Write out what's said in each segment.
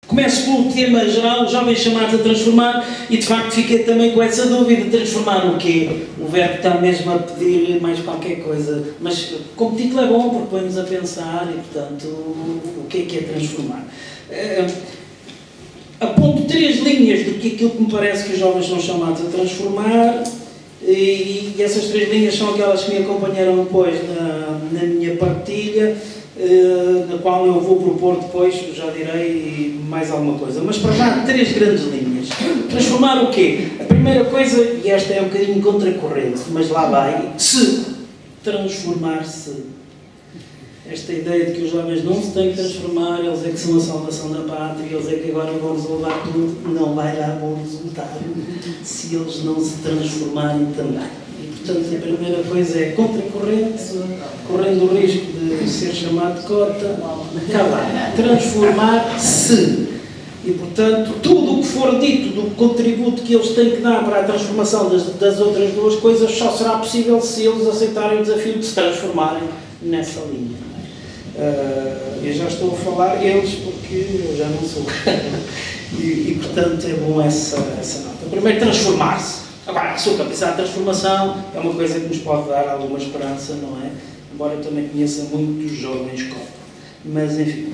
Começo pelo tema geral, os jovens chamados a transformar, e de facto fiquei também com essa dúvida: transformar o quê? O verbo está mesmo a pedir mais qualquer coisa, mas como título é bom porque põe-nos a pensar e, portanto, o que é transformar? Aponto 3 linhas do que aquilo que me parece que os jovens são chamados a transformar, e essas 3 linhas são aquelas que me acompanharam depois na minha partilha, na qual eu vou propor depois, já direi, mais alguma coisa. Mas para já, 3 grandes linhas. Transformar o quê? A primeira coisa, e esta é um bocadinho contracorrente, mas lá vai, transformar-se. Esta ideia de que os jovens não se têm que transformar, eles é que são a salvação da pátria, eles é que agora vão resolver tudo, não vai dar bom resultado se eles não se transformarem também. E, portanto, a primeira coisa é contracorrente, correndo o risco de ser chamado de cota, calar, transformar-se. E, portanto, tudo o que for dito do contributo que eles têm que dar para a transformação das outras duas coisas só será possível se eles aceitarem o desafio de se transformarem nessa linha. Eu já estou a falar eles porque eu já não sou. e portanto, é bom essa nota. Primeiro, transformar-se. Agora, a sua capacidade de transformação é uma coisa que nos pode dar alguma esperança, não é? Embora eu também conheça muitos jovens como. Mas, enfim,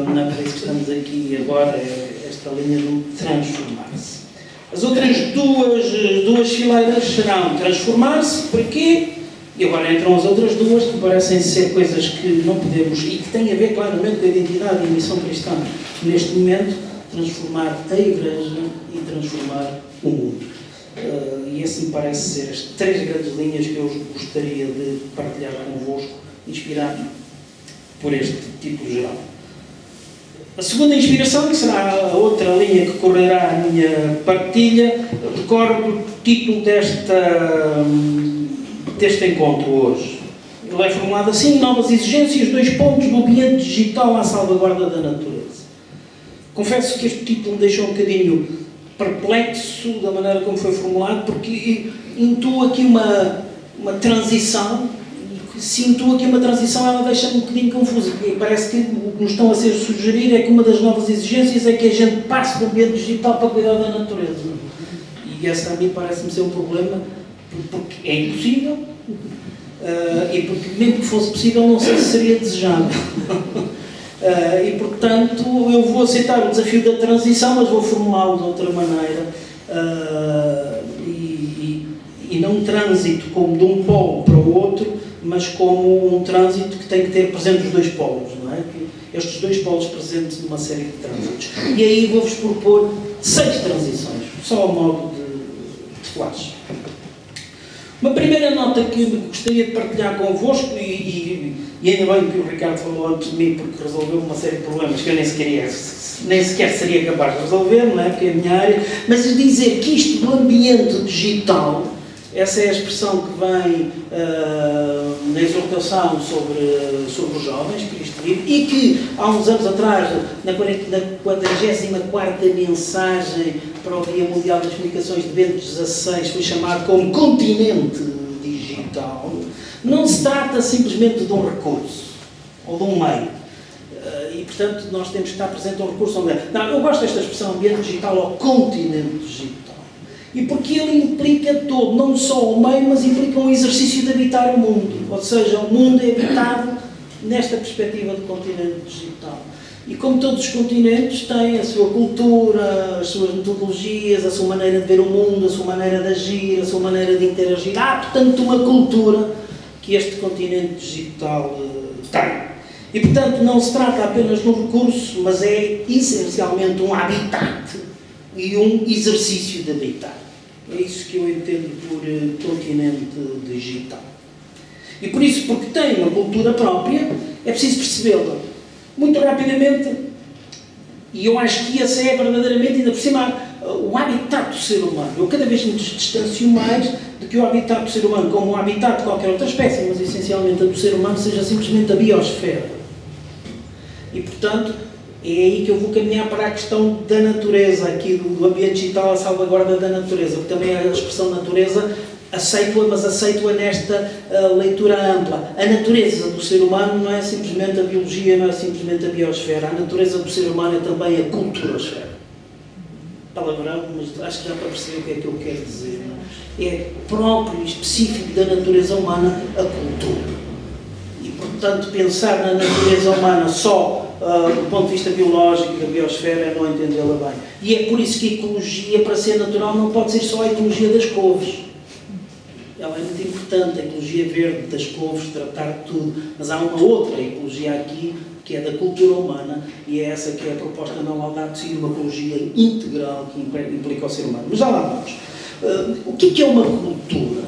não é para isso que estamos aqui agora, é esta linha do transformar-se. As outras duas fileiras serão transformar-se, por quê? E agora entram as outras duas, que parecem ser coisas que não podemos, e que têm a ver claramente com a identidade e a missão cristã. Neste momento, transformar a Igreja e transformar o mundo. E assim parece ser as 3 grandes linhas que eu gostaria de partilhar convosco, inspirado por este título geral. A segunda inspiração, que será a outra linha que correrá a minha partilha, decorre do título deste encontro hoje. Ele é formulado assim: novas exigências, 2 pontos do ambiente digital à salvaguarda da natureza. Confesso que este título me deixou um bocadinho perplexo da maneira como foi formulado, porque intuo aqui uma transição, e se intuo aqui uma transição, ela deixa-me um bocadinho confusa, porque parece que o que nos estão a ser sugerir é que uma das novas exigências é que a gente passe do ambiente digital para cuidar da natureza. E essa a mim parece-me ser um problema, porque é impossível, e porque mesmo que fosse possível não sei se seria desejável. E portanto eu vou aceitar o desafio da transição, mas vou formulá-lo de outra maneira, e não um trânsito como de um polo para o outro, mas como um trânsito que tem que ter presente os 2 polos, não é? Estes 2 polos presentes numa série de trânsitos. E aí vou-vos propor 6 transições, só a modo de flash. Uma primeira nota que gostaria de partilhar convosco, e ainda bem que o Ricardo falou antes de mim, porque resolveu uma série de problemas que eu nem sequer seria capaz de resolver, não é? Porque é a minha área, mas dizer que isto do ambiente digital, essa é a expressão que vem na exortação sobre os jovens, Cristo vive, e que há uns anos atrás, na 44ª mensagem para o Dia Mundial das Comunicações de Bento XVI, foi chamado como continente digital. Não se trata simplesmente de um recurso ou de um meio. E, portanto, nós temos que estar presente a um recurso ou um meio. Não, eu gosto desta expressão ambiente digital ou continente digital. E porque ele implica todo, não só o meio, mas implica um exercício de habitar o mundo. Ou seja, o mundo é habitado nesta perspectiva de continente digital. E como todos os continentes têm a sua cultura, as suas metodologias, a sua maneira de ver o mundo, a sua maneira de agir, a sua maneira de interagir, há, portanto, uma cultura que este continente digital tem. E, portanto, não se trata apenas de um recurso, mas é essencialmente um habitat e um exercício de habitat. É isso que eu entendo por continente digital. E por isso, porque tem uma cultura própria, é preciso percebê-la. Muito rapidamente, e eu acho que essa é verdadeiramente, ainda por cima, o habitat do ser humano. Eu cada vez me distancio mais de que o habitat do ser humano, como o habitat de qualquer outra espécie, mas essencialmente a do ser humano, seja simplesmente a biosfera. E, portanto, é aí que eu vou caminhar para a questão da natureza, aqui do ambiente digital, a salvaguarda da natureza, porque também a expressão natureza aceito-a, mas aceito-a nesta leitura ampla. A natureza do ser humano não é simplesmente a biologia, não é simplesmente a biosfera. A natureza do ser humano é também a culturosfera. Palavrão, mas acho que já para perceber o que é que eu quero dizer. Não é? É próprio e específico da natureza humana a cultura. E, portanto, pensar na natureza humana só do ponto de vista biológico da biosfera é não entendê-la bem. E é por isso que a ecologia, para ser natural, não pode ser só a ecologia das couves. Ela é muito importante, a ecologia verde das couves, tratar de tudo. Mas há uma outra ecologia aqui, que é da cultura humana, e é essa que é a proposta na Laudato Si, uma ecologia integral que implica o ser humano. Mas já lá vamos. O que é uma cultura?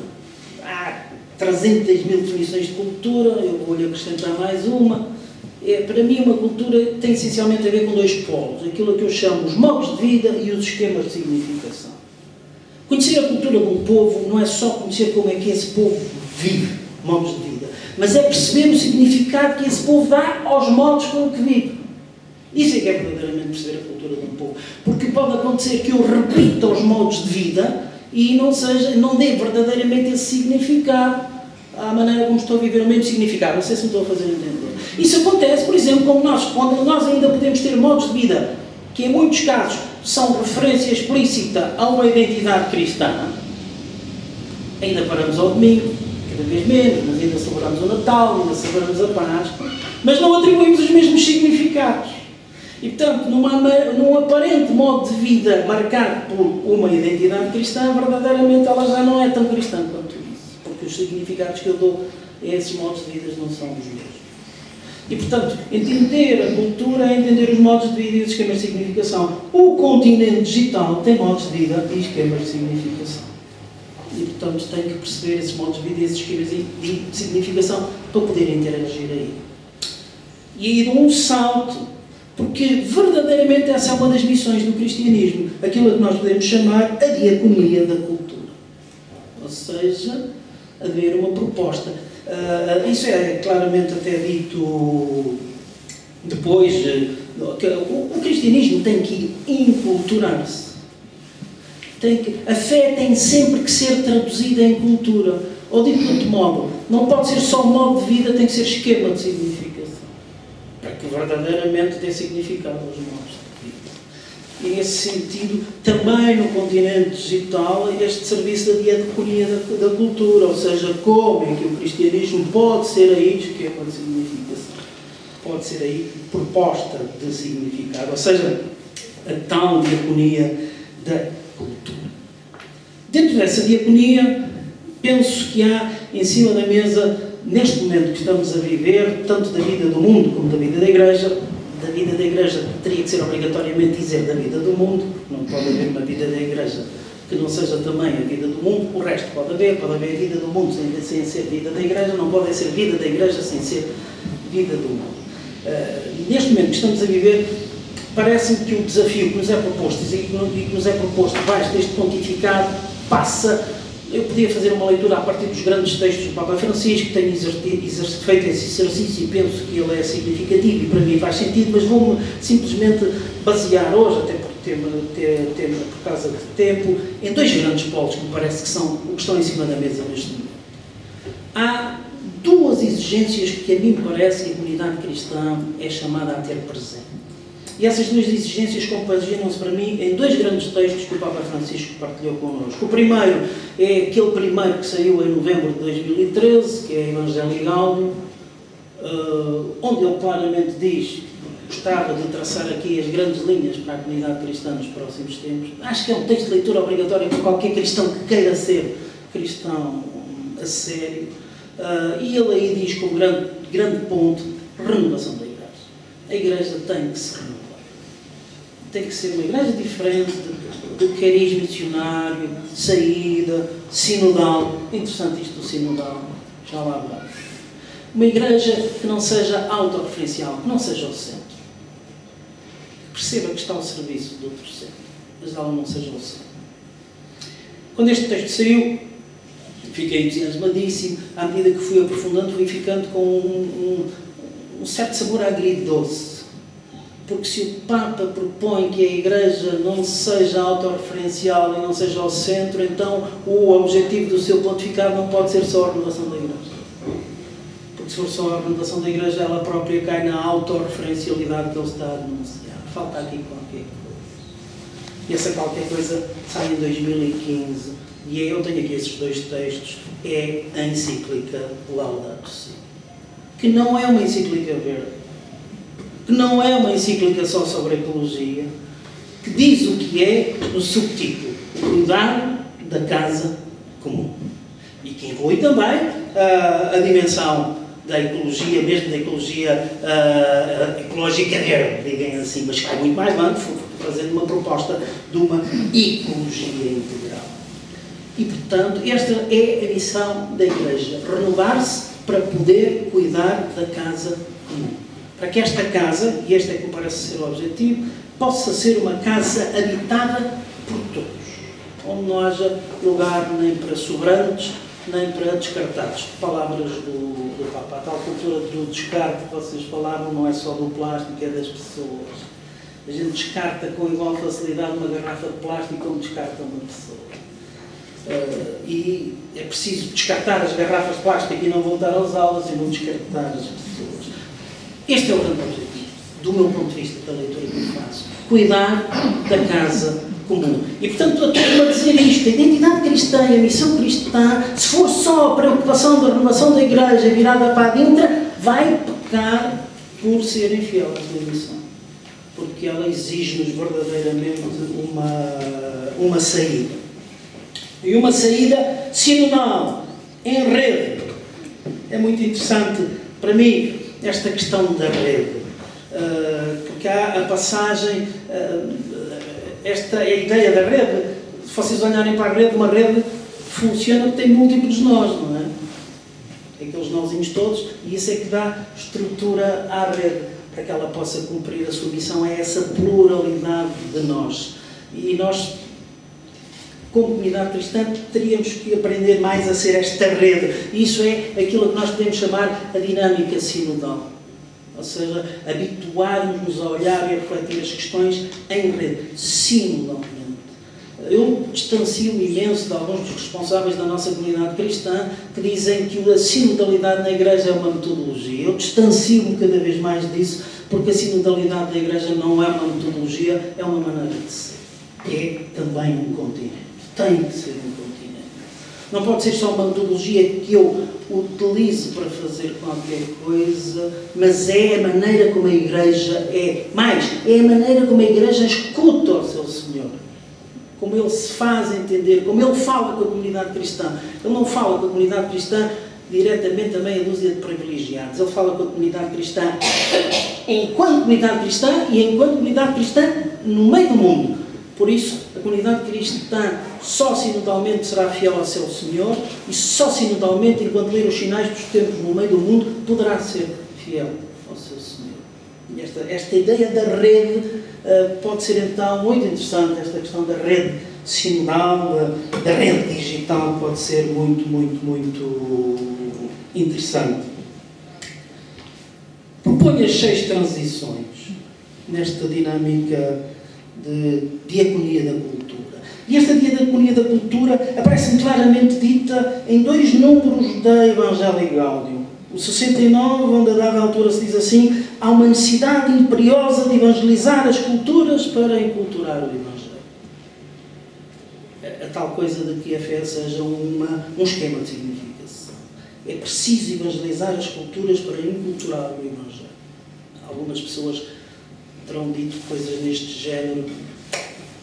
Há 300 mil definições de cultura, eu vou-lhe acrescentar mais uma. Para mim, uma cultura tem essencialmente a ver com dois polos, aquilo que eu chamo os modos de vida e os esquemas de significação. Conhecer a cultura de um povo não é só conhecer como é que esse povo vive, modos de vida, mas é perceber o significado que esse povo dá aos modos com que vive. Isso é que é verdadeiramente perceber a cultura de um povo. Porque pode acontecer que eu repita os modos de vida e não dê verdadeiramente esse significado à maneira como estou a viver o mesmo significado. Não sei se me estou a fazer entender. Isso acontece, por exemplo, quando nós ainda podemos ter modos de vida que, em muitos casos, são referência explícita a uma identidade cristã. Ainda paramos ao domingo, cada vez menos, mas ainda celebramos o Natal, ainda celebramos a Páscoa, mas não atribuímos os mesmos significados. E, portanto, num aparente modo de vida marcado por uma identidade cristã, verdadeiramente ela já não é tão cristã quanto isso, porque os significados que eu dou a esses modos de vida não são os mesmos. E, portanto, entender a cultura é entender os modos de vida e os esquemas de significação. O continente digital tem modos de vida e esquemas de significação. E, portanto, tem que perceber esses modos de vida e esses esquemas de significação para poder interagir aí. E aí dou um salto, porque verdadeiramente essa é uma das missões do cristianismo, aquilo que nós podemos chamar a diaconia da cultura. Ou seja, haver uma proposta. Isso é claramente até dito depois, que o cristianismo tem que inculturar-se. A fé tem sempre que ser traduzida em cultura. Ou dito de outro modo, não pode ser só modo de vida, tem que ser esquema de significação. Para que verdadeiramente dê significado aos modos de vida. E nesse sentido, também no continente digital, este serviço da diaconia da cultura, ou seja, como é que o cristianismo pode ser aí esquema de significação, pode ser aí proposta de significado, ou seja, a tal diaconia da cultura. Dentro dessa diaconia, penso que há em cima da mesa, neste momento que estamos a viver, tanto da vida do mundo como da vida da Igreja. Da vida da Igreja teria que ser obrigatoriamente dizer da vida do mundo, porque não pode haver uma vida da Igreja que não seja também a vida do mundo. O resto pode haver a vida do mundo sem ser vida da Igreja, não pode ser vida da Igreja sem ser vida do mundo. Neste momento que estamos a viver, parece-me que o desafio que nos é proposto e que nos é proposto debaixo deste pontificado passa. Eu podia fazer uma leitura a partir dos grandes textos do Papa Francisco, tenho feito esse exercício e penso que ele é significativo e para mim faz sentido, mas vou-me simplesmente basear hoje, até por causa de tempo, em dois grandes polos que me parece que são o que estão em cima da mesa neste momento. Há duas exigências que a mim parece que a comunidade cristã é chamada a ter presente. E essas duas exigências compaginam-se para mim em dois grandes textos que o Papa Francisco partilhou connosco. O primeiro é aquele primeiro que saiu em novembro de 2013, que é Evangelii Gaudium, onde ele claramente diz, gostava de traçar aqui as grandes linhas para a comunidade cristã nos próximos tempos. Acho que é um texto de leitura obrigatório para qualquer cristão que queira ser cristão a sério. E ele aí diz como grande ponto, renovação da Igreja. A Igreja tem que se renovar. Tem que ser uma igreja diferente do cariz missionário, saída, sinodal. Interessante isto do sinodal, já lá vamos. Uma igreja que não seja autorreferencial, que não seja o centro. Perceba que está ao serviço do outro centro, mas ela não seja o centro. Quando este texto saiu, fiquei entusiasmadíssimo, à medida que fui aprofundando, fui ficando com um certo sabor agridoce. porque se o Papa propõe que a Igreja não seja autorreferencial e não seja ao centro, então o objetivo do seu pontificado não pode ser só a renovação da Igreja. Porque se for só a renovação da Igreja, ela própria cai na autorreferencialidade que ele está a denunciar. Falta aqui qualquer coisa. E essa qualquer coisa sai em 2015, e eu tenho aqui esses dois textos, é a encíclica Laudato Si, que não é uma encíclica verde, que não é uma encíclica só sobre a ecologia, que diz o que é no subtítulo: cuidar da casa comum. E que inclui também a dimensão da ecologia, mesmo da ecologia ecológica verde, digam assim, mas que é muito mais longe, fazendo uma proposta de uma ecologia integral. E, portanto, esta é a missão da Igreja: renovar-se para poder cuidar da casa comum. Para que esta casa, e este é que me parece ser o objetivo, possa ser uma casa habitada por todos, onde não haja lugar nem para sobrantes, nem para descartados. Palavras do Papa. A tal cultura do descarte que vocês falaram não é só do plástico, é das pessoas. A gente descarta com igual facilidade uma garrafa de plástico como descarta uma pessoa. E é preciso descartar as garrafas de plástico e não voltar a usá-las, e não descartar as pessoas. Este é o grande objetivo, do meu ponto de vista, da leitura que eu faço: cuidar da casa comum. E, portanto, estou a dizer isto: a identidade cristã e a missão cristã, se for só a preocupação da renovação da Igreja virada para dentro, vai pecar por ser infiel à sua missão. Porque ela exige-nos verdadeiramente uma saída. E uma saída sinodal, em rede. É muito interessante para mim esta questão da rede, porque há a passagem, esta é a ideia da rede. Se vocês olharem para a rede, uma rede funciona porque tem múltiplos nós, não é? Aqueles nozinhos todos, e isso é que dá estrutura à rede, para que ela possa cumprir a sua missão. É essa pluralidade de nós. E nós, como comunidade cristã, teríamos que aprender mais a ser esta rede. Isso é aquilo que nós podemos chamar a dinâmica sinodal. Ou seja, habituar-nos a olhar e a refletir as questões em rede, sinodalmente. Eu distancio-me imenso de alguns dos responsáveis da nossa comunidade cristã que dizem que a sinodalidade na Igreja é uma metodologia. Eu distancio-me cada vez mais disso, porque a sinodalidade da Igreja não é uma metodologia, é uma maneira de ser. É também um continente. Tem que ser um continente. Não pode ser só uma metodologia que eu utilizo para fazer qualquer coisa, mas é a maneira como a Igreja é. Mais, é a maneira como a Igreja escuta o seu Senhor. Como ele se faz entender, como ele fala com a comunidade cristã. Ele não fala com a comunidade cristã diretamente a meia dúzia de privilegiados. Ele fala com a comunidade cristã enquanto comunidade cristã e enquanto comunidade cristã no meio do mundo. Por isso, a comunidade cristã só sinodalmente será fiel ao seu Senhor, e só sinodalmente, enquanto ler os sinais dos tempos no meio do mundo, poderá ser fiel ao seu Senhor. E esta ideia da rede pode ser então muito interessante. Esta questão da rede sinodal, da rede digital, pode ser muito, muito, muito interessante. Proponho as 6 transições nesta dinâmica de diaconia da cultura. E esta diaconia da cultura aparece claramente dita em 2 números da Evangelii Gaudium. O 69, onde a dada altura se diz assim: há uma necessidade imperiosa de evangelizar as culturas para enculturar o Evangelho. A tal coisa de que a fé seja um esquema de significação. É preciso evangelizar as culturas para enculturar o Evangelho. Algumas pessoas terão dito coisas neste género: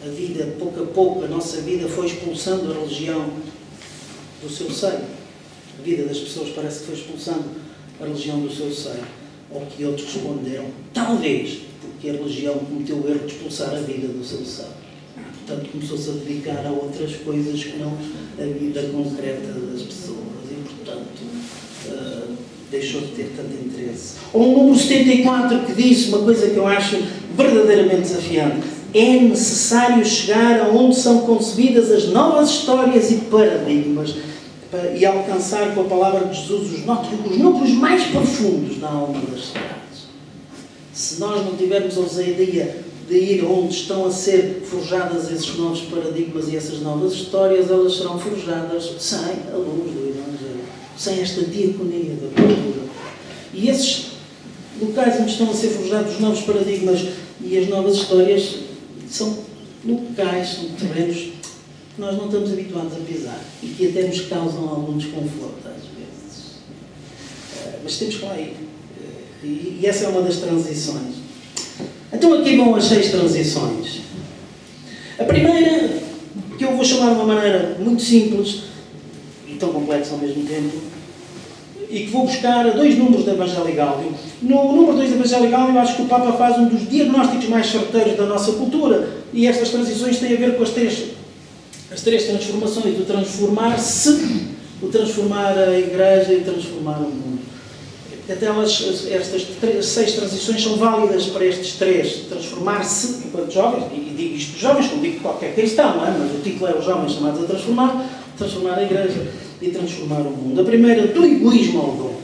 a vida, pouco a pouco, a nossa vida foi expulsando a religião do seu seio. A vida das pessoas parece que foi expulsando a religião do seu seio. Ao que outros responderam: talvez, porque a religião cometeu o erro de expulsar a vida do seu seio. Portanto, começou-se a dedicar a outras coisas que não a vida concreta das pessoas. E, portanto, deixou de ter tanto interesse. Ou o número 74, que diz uma coisa que eu acho verdadeiramente desafiante: é necessário chegar aonde são concebidas as novas histórias e paradigmas e alcançar, com a palavra de Jesus, os núcleos mais profundos da alma das cidades. Se nós não tivermos a ousadia de ir onde estão a ser forjadas esses novos paradigmas e essas novas histórias, elas serão forjadas sem a luz do Evangelho, sem esta diaconia da cultura. E esses locais onde estão a ser forjados os novos paradigmas e as novas histórias são locais, são terrenos que nós não estamos habituados a pisar e que até nos causam algum desconforto às vezes. Mas temos que lá ir. E essa é uma das transições. Então aqui vão as 6 transições. A primeira, que eu vou chamar de uma maneira muito simples e tão complexa ao mesmo tempo, e que vou buscar 2 números da Evangelii Gaudium. No número 2 da Evangelii Gaudium, acho que o Papa faz um dos diagnósticos mais certeiros da nossa cultura, e estas transições têm a ver com as três transformações, do transformar-se, o transformar a Igreja e o transformar o mundo. Até estas 6 transições são válidas para estes 3. Transformar-se enquanto jovens, e digo isto dos jovens, como digo qualquer cristão, não é? Mas o título é os jovens chamados a transformar a Igreja e transformar o mundo. A primeira, do egoísmo ao dom.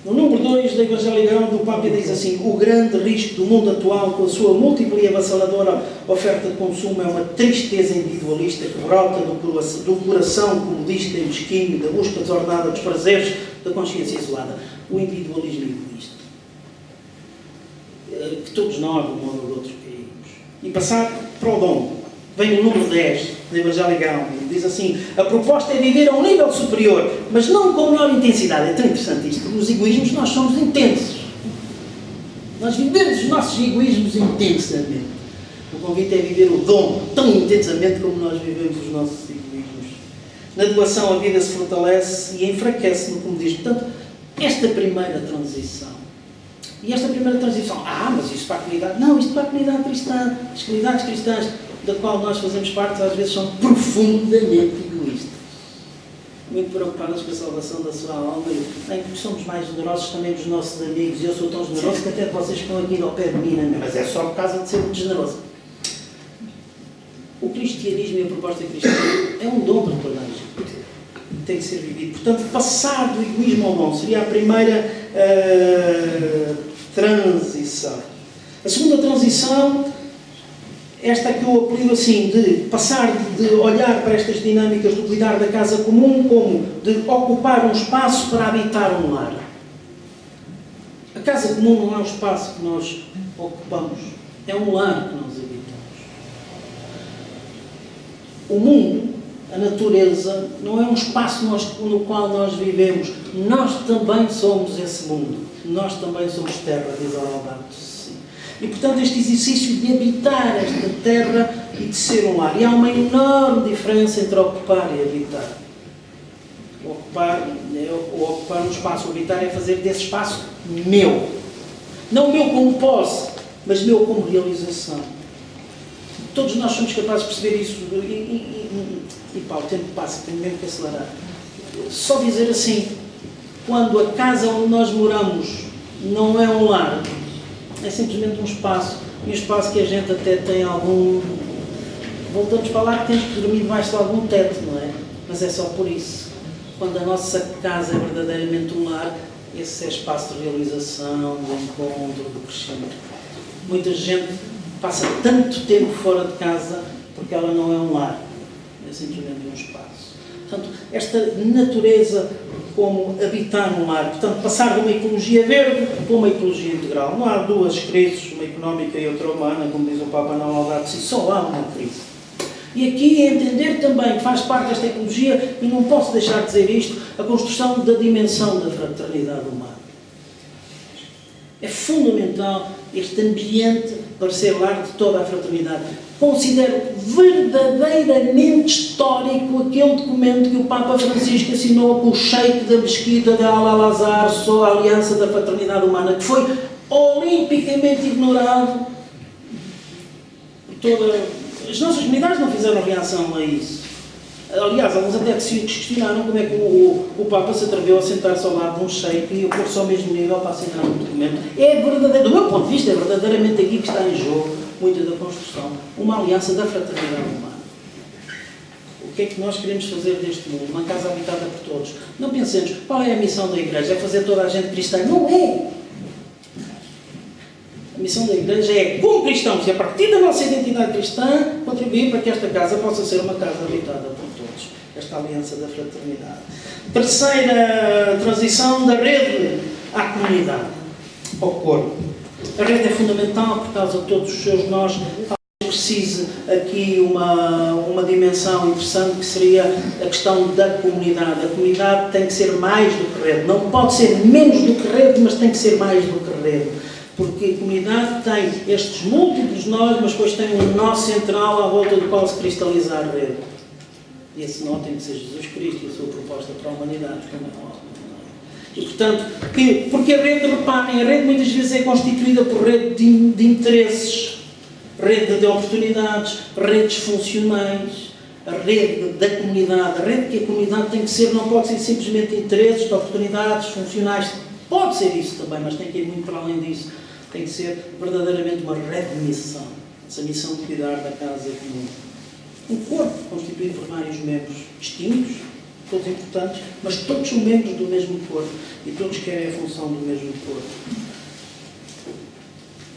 No número 2 da Evangelii Gaudium, o Papa diz assim: o grande risco do mundo atual, com a sua múltipla e avassaladora oferta de consumo, é uma tristeza individualista que brota do coração comodista e mesquinho, da busca desordenada dos prazeres, da consciência isolada. O individualismo egoísta. Que todos nós, de um modo ou de outro, caímos. E passar para o dom. Vem no número 10 da Evangelii Gaudium, diz assim: a proposta é viver a um nível superior, mas não com menor intensidade. É tão interessante isto, porque nos egoísmos nós somos intensos. Nós vivemos os nossos egoísmos intensamente. O convite é viver o dom tão intensamente como nós vivemos os nossos egoísmos. Na doação a vida se fortalece e enfraquece no comodismo. Portanto, esta primeira transição. E esta primeira transição, mas isso para a comunidade. Não, isto para a comunidade cristã. As comunidades cristãs da qual nós fazemos parte, às vezes são profundamente egoístas. Muito preocupadas com a salvação da sua alma, porque somos mais generosos também dos nossos amigos, e eu sou tão generoso que até vocês estão aqui ao pé de mim, mas é só por causa de ser muito generoso. O cristianismo e a proposta cristã é um dom para toda a gente. Tem que ser vivido. Portanto, passar do egoísmo ao dom seria a primeira transição. A segunda transição, esta que eu apelido assim, de passar de olhar para estas dinâmicas do cuidar da casa comum como de ocupar um espaço para habitar um lar. A casa comum não é um espaço que nós ocupamos, é um lar que nós habitamos. O mundo, a natureza, não é um espaço no qual nós vivemos. Nós também somos esse mundo. Nós também somos terra, diz a Laudato. E, portanto, este exercício de habitar esta terra e de ser um lar. E há uma enorme diferença entre ocupar e habitar. Ocupar um espaço, o habitar é fazer desse espaço meu. Não meu como posse, mas meu como realização. Todos nós somos capazes de perceber isso. E pá, o tempo passa, tenho mesmo que acelerar. Só dizer assim, quando a casa onde nós moramos não é um lar, é simplesmente um espaço, e um espaço que a gente até tem algum... Voltamos para lá que temos que dormir debaixo de algum teto, não é? Mas é só por isso. Quando a nossa casa é verdadeiramente um lar, esse é espaço de realização, de encontro, de crescimento. Muita gente passa tanto tempo fora de casa porque ela não é um lar, é simplesmente um espaço. Portanto, esta natureza como habitar um lar, portanto, passar de uma ecologia verde para uma ecologia integral. Não há duas crises, uma económica e outra humana, como diz o Papa na Laudato Si, só há uma crise. E aqui é entender também que faz parte desta ecologia, e não posso deixar de dizer isto, a construção da dimensão da fraternidade humana. É fundamental este ambiente para ser lar de toda a fraternidade. Considero verdadeiramente histórico aquele documento que o Papa Francisco assinou com o sheik da mesquita de Al-Azhar sobre a Aliança da Fraternidade Humana, que foi olimpicamente ignorado por toda... As nossas comunidades não fizeram reação a isso. Aliás, alguns até se questionaram como é que o Papa se atreveu a sentar-se ao lado de um sheik e pôr-se ao mesmo nível para assinar um documento. É verdadeiro, do meu ponto de vista, é verdadeiramente aqui que está em jogo muita da construção, uma aliança da fraternidade humana. O que é que nós queremos fazer deste mundo? Uma casa habitada por todos. Não pensemos, qual é a missão da Igreja? É fazer toda a gente cristã? Não é! A missão da Igreja é, como cristãos, e a partir da nossa identidade cristã, contribuir para que esta casa possa ser uma casa habitada por todos. Esta aliança da fraternidade. Terceira transição, da rede à comunidade, ao corpo. A rede é fundamental por causa de todos os seus nós. Precise aqui uma dimensão interessante, que seria a questão da comunidade. A comunidade tem que ser mais do que rede. Não pode ser menos do que rede, mas tem que ser mais do que rede. Porque a comunidade tem estes múltiplos nós, mas depois tem um nó central à volta do qual se cristaliza a rede. E esse nó tem que ser Jesus Cristo e a sua proposta para a humanidade. E, portanto, porque a rede, reparem, a rede muitas vezes é constituída por rede de interesses, rede de oportunidades, redes funcionais, a rede da comunidade. A rede que a comunidade tem que ser, não pode ser simplesmente interesses, de oportunidades funcionais. Pode ser isso também, mas tem que ir muito para além disso. Tem que ser verdadeiramente uma rede de missão. Essa missão de cuidar da casa comum. Um corpo constituído por vários membros distintos, todos importantes, mas todos são membros do mesmo corpo e todos querem a função do mesmo corpo.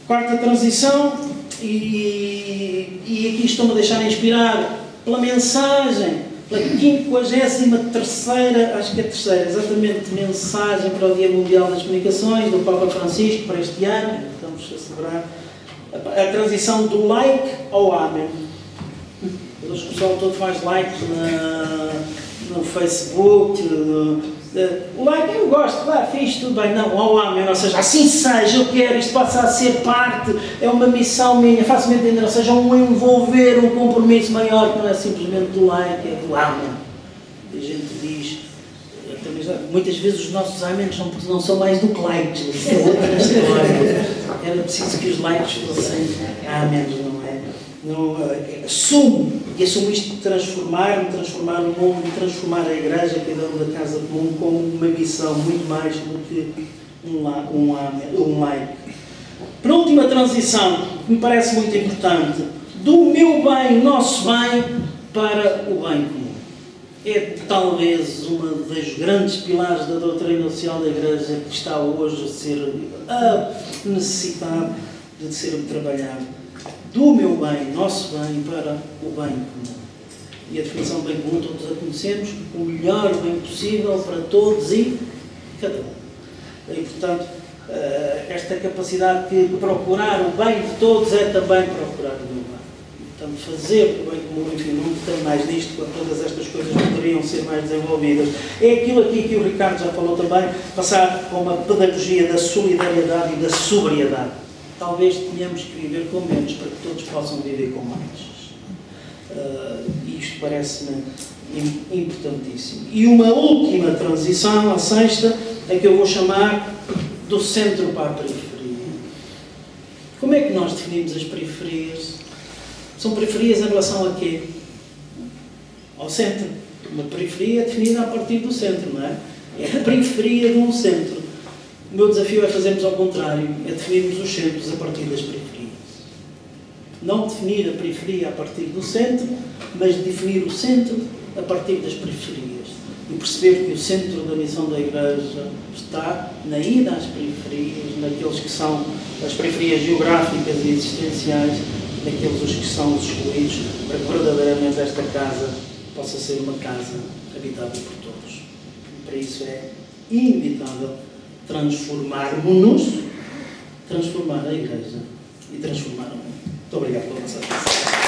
Quarta transição, e aqui estou-me a deixar inspirar pela mensagem, pela 53ª, acho que é a terceira, exatamente, mensagem para o Dia Mundial das Comunicações, do Papa Francisco, para este ano, estamos a celebrar, a transição do like ao amém. O pessoal todo faz like no Facebook, o like eu gosto, fiz tudo bem, não, ao amém, ou seja, assim seja, eu quero, isto passa a ser parte, é uma missão minha, facilmente entender, ou seja, um envolver, um compromisso maior, que não é simplesmente do like, é do amém. A gente diz, muitas vezes os nossos amens não são mais do que likes, isso é outra história, era preciso que os likes fossem amens, não é? Assumo isto de transformar o mundo, de transformar a Igreja, cada um da casa comum, como uma missão muito mais do que um like. Penúltima transição, que me parece muito importante, do meu bem, nosso bem, para o bem comum. É talvez uma das grandes pilares da doutrina social da Igreja, que está hoje a ser necessitado de ser trabalhado. Do meu bem, nosso bem, para o bem comum. E a definição do bem comum todos a conhecemos, o melhor bem possível para todos e cada um. E, portanto, esta capacidade de procurar o bem de todos é também procurar o meu bem. Portanto, fazer o bem comum, enfim, não tem mais nisto, quando todas estas coisas poderiam ser mais desenvolvidas. É aquilo aqui que o Ricardo já falou também, passar com uma pedagogia da solidariedade e da sobriedade. Talvez tenhamos que viver com menos para que todos possam viver com mais. Isto parece-me importantíssimo. E uma última transição, a sexta, é que eu vou chamar do centro para a periferia. Como é que nós definimos as periferias? São periferias em relação a quê? Ao centro. Uma periferia é definida a partir do centro, não é? É a periferia de um centro. O meu desafio é fazermos ao contrário, é definirmos os centros a partir das periferias. Não definir a periferia a partir do centro, mas definir o centro a partir das periferias. E perceber que o centro da missão da Igreja está na ida às periferias, naqueles que são as periferias geográficas e existenciais, naqueles os que são os excluídos, para que verdadeiramente esta casa possa ser uma casa habitada por todos. E para isso é inevitável transformarmos-nos, transformar a Igreja e transformar o mundo. Muito obrigado pela vossa atenção.